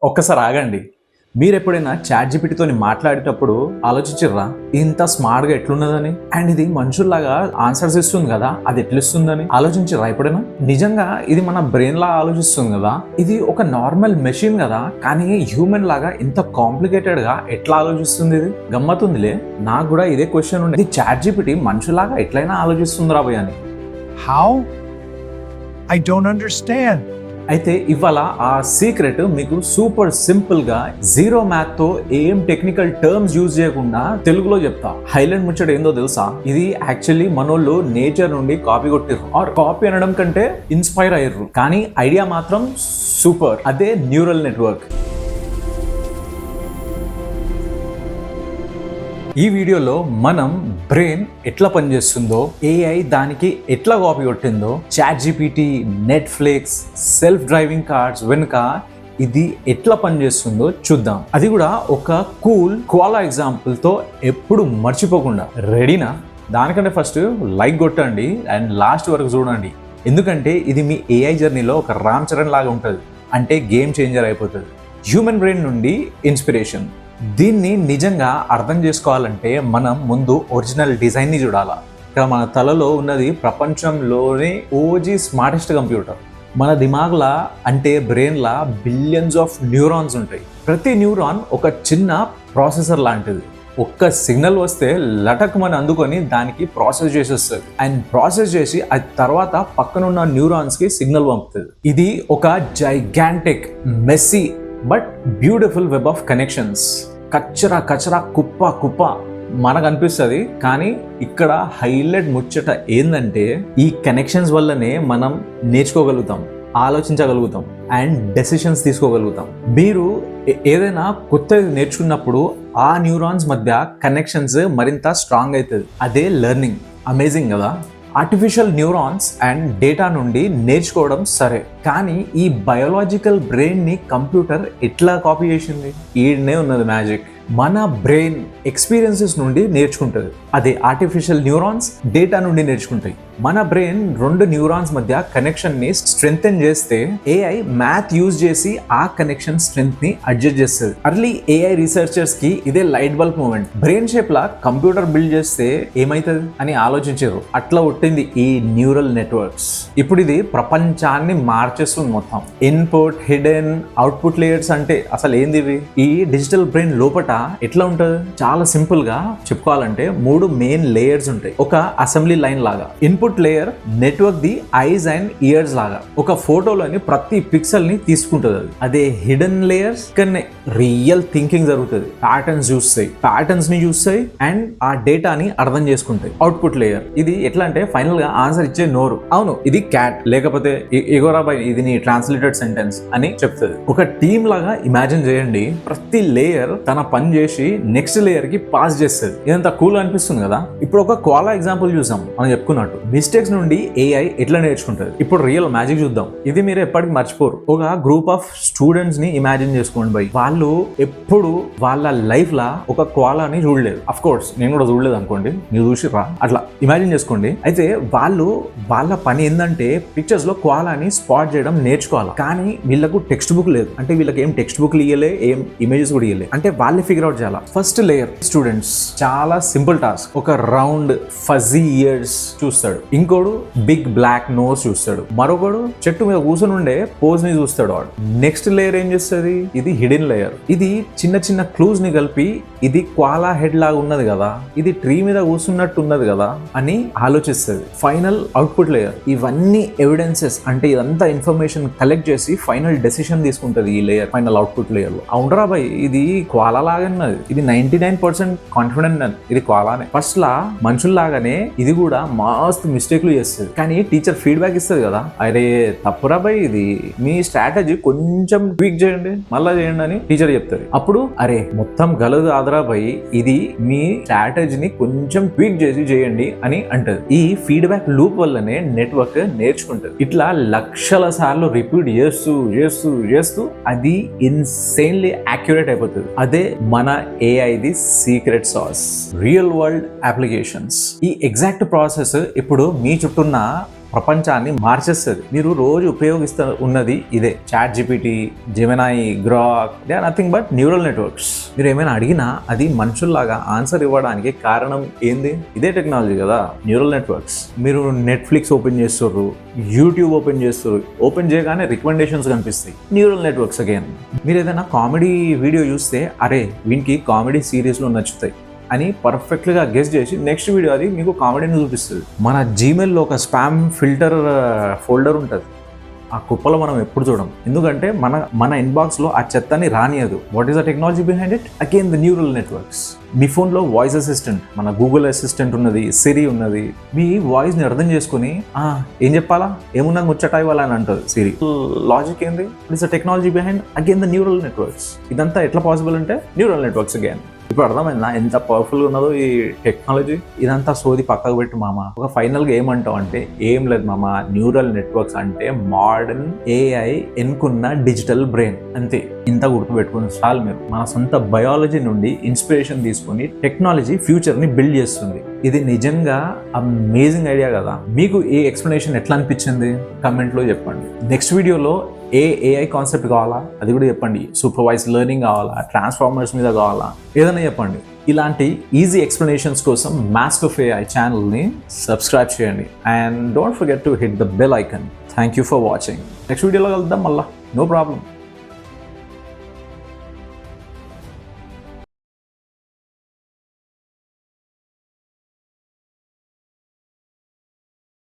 ఒక్కసారి ఆగండి. మీరు ఎప్పుడైనా చాట్ జీపీటీతో మాట్లాడేటప్పుడు ఆలోచించిర్రా ఇంత స్మార్ట్గా ఎట్లున్నదని? అండ్ ఇది మనుషుల్లాగా ఆన్సర్స్ ఇస్తుంది కదా, అది ఎట్లిస్తుందని ఆలోచించిర్రా ఎప్పుడైనా? నిజంగా ఇది మన బ్రెయిన్ లా ఆలోచిస్తుంది కదా. ఇది ఒక నార్మల్ మెషిన్ కదా, కానీ హ్యూమన్ లాగా ఇంత కాంప్లికేటెడ్ గా ఎట్లా ఆలోచిస్తుంది? ఇది గమ్మత్తుందిలే. నాకు కూడా ఇదే క్వశ్చన్ ఉంది, చాట్ జీపీటీ మనుషులాగా ఎట్లయినా ఆలోచిస్తుంది రాబోయ్ అని. How? I don't understand. అయితే ఇవాళ ఆ సీక్రెట్ మీకు సూపర్ సింపుల్ గా జీరో మ్యాథ్ తో ఏం టెక్నికల్ టర్మ్స్ యూజ్ చేయకుండా తెలుగులో చెప్తా. హైలైట్ ముచ్చట ఏందో తెలుసా? ఇది యాక్చువల్లీ మనోళ్ళు నేచర్ నుండి కాపీ కొట్టిర్రు, ఆర్ కాపీ అనడం కంటే ఇన్స్పైర్ అయ్యారు. కానీ ఐడియా మాత్రం సూపర్. అదే న్యూరల్ నెట్వర్క్. ఈ వీడియోలో మనం బ్రెయిన్ ఎట్లా పనిచేస్తుందో, ఏఐ దానికి ఎట్లా కాపీ కొట్టిందో, chat GPT, Netflix, self driving cars వెనుక ఇది ఎట్లా పనిచేస్తుందో చూద్దాం. అది కూడా ఒక కూల్ కోలా ఎగ్జాంపుల్ తో ఎప్పుడు మర్చిపోకుండా. రెడీనా? దానికంటే ఫస్ట్ లైక్ కొట్టండి అండ్ లాస్ట్ వరకు చూడండి. ఎందుకంటే ఇది మీ ఏఐ జర్నీలో ఒక రామ్ చరణ్ లాగా ఉంటుంది. అంటే గేమ్ చేంజర్ అయిపోతుంది. హ్యూమన్ బ్రెయిన్ నుండి ఇన్స్పిరేషన్. దీన్ని నిజంగా అర్థం చేసుకోవాలంటే మనం ముందు ఒరిజినల్ డిజైన్ని చూడాలా. ఇక్కడ మన తలలో ఉన్నది ప్రపంచంలోని ఓజీ స్మార్టెస్ట్ కంప్యూటర్. మన దిమాగ్లా అంటే బ్రెయిన్లా బిలియన్స్ ఆఫ్ న్యూరాన్స్ ఉంటాయి. ప్రతి న్యూరాన్ ఒక చిన్న ప్రాసెసర్ లాంటిది. ఒక్క సిగ్నల్ వస్తే లటక్ మన అందుకొని దానికి ప్రాసెస్ చేసేస్తుంది. అండ్ ప్రాసెస్ చేసి అది తర్వాత పక్కనున్న న్యూరాన్స్కి సిగ్నల్ పంపుతుంది. ఇది ఒక gigantic, messy but beautiful web of connections. కచ్చరా కచ్చరా, కుప్ప కుప్ప మనకు అనిపిస్తుంది. కానీ ఇక్కడ హైలైట్ ముచ్చట ఏంటంటే ఈ కనెక్షన్స్ వల్లనే మనం నేర్చుకోగలుగుతాం, ఆలోచించగలుగుతాం అండ్ డెసిషన్స్ తీసుకోగలుగుతాం. మీరు ఏదైనా కొత్తది నేర్చుకున్నప్పుడు ఆ న్యూరాన్స్ మధ్య కనెక్షన్స్ మరింత స్ట్రాంగ్ అవుతుంది. అదే లెర్నింగ్. అమేజింగ్ కదా? ఆర్టిఫిషియల్ న్యూరాన్స్ అండ్ డేటా నుండి నేర్చుకోవడం సరే, కానీ ఈ బయోలాజికల్ బ్రెయిన్ని కంప్యూటర్ ఎట్లా కాపీ చేసింది? ఈడనే ఉన్నది మ్యాజిక్. మన బ్రెయిన్ ఎక్స్పీరియన్సెస్ నుండి నేర్చుకుంటుంది. అదే ఆర్టిఫిషియల్ న్యూరాన్స్ డేటా నుండి నేర్చుకుంటాయి. మన బ్రెయిన్ రెండు న్యూరాన్స్ మధ్య కనెక్షన్ ని స్ట్రెంగ్తెన్ చేస్తే ఏఐ మ్యాథ్ యూజ్ చేసి ఆ కనెక్షన్ స్ట్రెంగ్త్ ని అడ్జస్ట్ చేస్తుంది. అర్లీ ఏఐ రీసెర్చర్స్ కి ఇదే light bulb moment. Brain shape లా కంప్యూటర్ బిల్డ్ చేస్తే ఏమైతుంది అని ఆలోచించారు. అట్లా పుట్టింది ఈ న్యూరల్ నెట్వర్క్స్. ఇప్పుడు ఇది ప్రపంచాన్ని మార్చేస్తుంది మొత్తం. ఇన్పుట్, హిడెన్, అవుట్పుట్ లేయర్స్ అంటే అసలు ఏంది ఇవి? ఈ డిజిటల్ బ్రెయిన్ లోపట ఎట్లా ఉంటుంది? చాలా సింపుల్ గా చెప్పుకోవాలంటే 3 మెయిన్ లేయర్స్ ఉంటాయి. ఒక అసెంబ్లీ లైన్ లాగా. Input layer network the ice and years లాగా. ఒక ఫోటోలోని ప్రతి పిక్సెల్ ని తీసుకుంటుంది. అదే హిడెన్ లేయర్స్ ఇక్కడనే రియల్ థింకింగ్ జరుగుతుంది. ప్యాటర్న్స్ చూస్తాయి అండ్ ఆ డేటాని అర్థం చేసుకుంటాయి. అవుట్పుట్ లేయర్ ఇది ఎట్లా అంటే ఫైనల్ గా ఆన్సర్ ఇచ్చే నోరు. అవును ఇది క్యాట్, లేకపోతే ఎగోరాబాయ్ ఇది నీ ట్రాన్స్లేటెడ్ సెంటెన్స్ అని చెప్తుంది. ఒక టీమ్ లాగా ఇమాజిన్ చేయండి. ప్రతి లేయర్ తన పని చేసి నెక్స్ట్ లేయర్ కి పాస్ చేస్తుంది. ఇదంతా కూల్ అనిపిస్తుంది కదా? ఇప్పుడు ఒక కోలా ఎగ్జాంపుల్ చూసాం. మనం చెప్పుకున్నట్టు మిస్టేక్స్ నుండి ఏఐ ఎట్లా నేర్చుకుంటుంది. ఇప్పుడు రియల్ మ్యాజిక్ చూద్దాం. ఇది మీరు ఎప్పటికీ మర్చిపోరు. ఒక గ్రూప్ ఆఫ్ స్టూడెంట్స్ ని ఇమాజిన్ చేసుకోండి బై. వాళ్ళు ఎప్పుడు వాళ్ళ లైఫ్ లా ఒక కోలాని చూడలేదు. అఫ్ కోర్స్ నేను కూడా చూడలేదు అనుకోండి, మీరు చూసిరా? అట్లా ఇమాజిన్ చేసుకోండి. అయితే వాళ్ళ పని ఏంటంటే పిక్చర్స్ లో కోలాని స్పాట్ చేయడం నేర్చుకోవాలి. కానీ వీళ్ళకు టెక్స్ట్ బుక్ లేదు. అంటే వీళ్ళకి ఏం టెక్స్ట్ బుక్ ఇయ్యలే, ఏం ఇమేజెస్ కూడా ఇయ్యలే. అంటే వాళ్ళే ఫిగర్ అవుట్ చేయాలి. ఫస్ట్ లేయర్ స్టూడెంట్స్ చాలా సింపుల్ టాస్క్. ఒక రౌండ్ ఫజీ ఇయర్స్ చూస్తాడు, ఇంకోడు బిగ్ బ్లాక్ నోస్ చూస్తాడు, మరొకడు చెట్టు మీద కూర్చొని ఉండే పోజ్ ని చూస్తాడు. వాడు నెక్స్ట్ లేయర్ ఏం చేస్తుంది? ఇది హిడెన్ లేయర్. ఇది చిన్న చిన్న క్లూజ్ ని కలిపి ఇది క్వాలా హెడ్ లాగా ఉన్నది కదా, ఇది ట్రీ మీద కూర్చున్నట్టు ఉన్నది కదా అని ఆలోచిస్తుంది. ఫైనల్ అవుట్పుట్ లేయర్ ఇవన్నీ ఎవిడెన్సెస్ అంటే ఇదంతా ఇన్ఫర్మేషన్ కలెక్ట్ చేసి ఫైనల్ డెసిషన్ తీసుకుంటది ఈ లేయర్, ఫైనల్ అవుట్పుట్ లేయర్ లో. అవునరా బాయ్, ఇది క్వాలా లాగానే, ఇది 99% కాన్ఫిడెంట్. ఇది క్వాలానే. ఫస్ట్ లా మనుషుల్లాగానే ఇది కూడా మస్తు మిస్టేక్లు చేస్తుంది. కానీ టీచర్ ఫీడ్బ్యాక్ ఇస్తుంది కదా, అరే తప్పురా బాయ్, ఇది మీ స్ట్రాటజీ కొంచెం ట్వీక్ చేయండి, మళ్ళా చేయండి అని టీచర్ చెప్తుంది. అప్పుడు అరే మొత్తం గలదు ఆదరా బాయ్, ఇది మీ స్ట్రాటజీని కొంచెం ట్వీక్ చేసి చేయండి అని అంటది. ఈ ఫీడ్బ్యాక్ లూప్ వల్లనే నెట్వర్క్ నేర్చుకుంటది. ఇట్లా లక్షల సార్లు రిపీట్ చేస్తూ అది ఇన్సేన్లీ యాక్యురేట్ అయిపోతుంది. అదే మన ఏఐది secret sauce, real world applications. ఈ ఎగ్జాక్ట్ ప్రాసెస్ ఇప్పుడు మీ చుట్టూన్న ప్రపంచాన్ని మార్చేస్తుంది. మీరు రోజు ఉపయోగిస్తూ ఉన్నది ఇదే chat GPT, Gemini, Grok, they are nothing but neural networks. మీరు ఏమైనా అడిగినా అది మనుషుల్లాగా ఆన్సర్ ఇవ్వడానికి కారణం ఏంది? ఇదే టెక్నాలజీ కదా, న్యూరల్ నెట్వర్క్స్. మీరు నెట్ఫ్లిక్స్ ఓపెన్ చేస్తారు, యూట్యూబ్ ఓపెన్ చేస్తారు, ఓపెన్ చేయగానే రికమెండేషన్స్ కనిపిస్తాయి, న్యూరల్ నెట్వర్క్స్ అగైన్. మీరు ఏదైనా కామెడీ వీడియో చూస్తే అరే వీనికి కామెడీ సిరీస్లో నచ్చుతాయి అని పర్ఫెక్ట్గా గెస్ చేసి నెక్స్ట్ వీడియో అది మీకు కామెడీని చూపిస్తుంది. మన జీమెయిల్లో ఒక స్పామ్ ఫిల్టర్ ఫోల్డర్ ఉంటుంది, ఆ కుప్పలో మనం ఎప్పుడు చూడం, ఎందుకంటే మన ఇన్బాక్స్లో ఆ చెత్తని రానియదు. What is the technology behind it? Again the neural networks. మీ ఫోన్లో వాయిస్ అసిస్టెంట్, మన గూగుల్ అసిస్టెంట్ ఉన్నది, సిరి ఉన్నది. మీ వాయిస్ని అర్థం చేసుకుని ఏం చెప్పాలా, ఏమున్నది ముచ్చట ఇవ్వాలని అంటుంది సిరి. లాజిక్ ఏంది? It is the technology behind again the neural networks. ఇదంతా ఎట్లా పాసిబుల్ అంటే న్యూరల్ నెట్వర్క్స్ అగైన్. ఇప్పుడు అర్థమైందా ఎంత పవర్ఫుల్గా ఉన్నదో ఈ టెక్నాలజీ? ఇదంతా సోది పక్కకు పెట్టి మామ, ఒక ఫైనల్గా ఏమంటావు అంటే ఏం లేదు మామ, న్యూరల్ నెట్వర్క్స్ అంటే మోడర్న్ ఏఐ ఎన్నుకున్న డిజిటల్ బ్రెయిన్ అంతే. ఇంత గుర్తుపెట్టుకుని చాలు మీరు. మన సొంత బయాలజీ నుండి ఇన్స్పిరేషన్ తీసుకొని టెక్నాలజీ ఫ్యూచర్ని బిల్డ్ చేస్తుంది. ఇది నిజంగా అమేజింగ్ ఐడియా కదా. మీకు ఈ ఎక్స్ప్లెనేషన్ ఎట్లా అనిపించింది కమెంట్లో చెప్పండి. నెక్స్ట్ వీడియోలో ఏఐ కాన్సెప్ట్ కావాలా అది కూడా చెప్పండి, సూపర్వైజ్ లెర్నింగ్ కావాలా, ట్రాన్స్ఫార్మర్స్ మీద కావాలా, ఏదైనా చెప్పండి. ఇలాంటి ఈజీ ఎక్స్ప్లెనేషన్స్ కోసం మాస్క్ ఆఫ్ ఏఐ ఛానల్ని సబ్స్క్రైబ్ చేయండి and don't forget to hit the bell icon. Thank you for watching. Next వీడియోలో కలుద్దాం మళ్ళా, నో ప్రాబ్లం.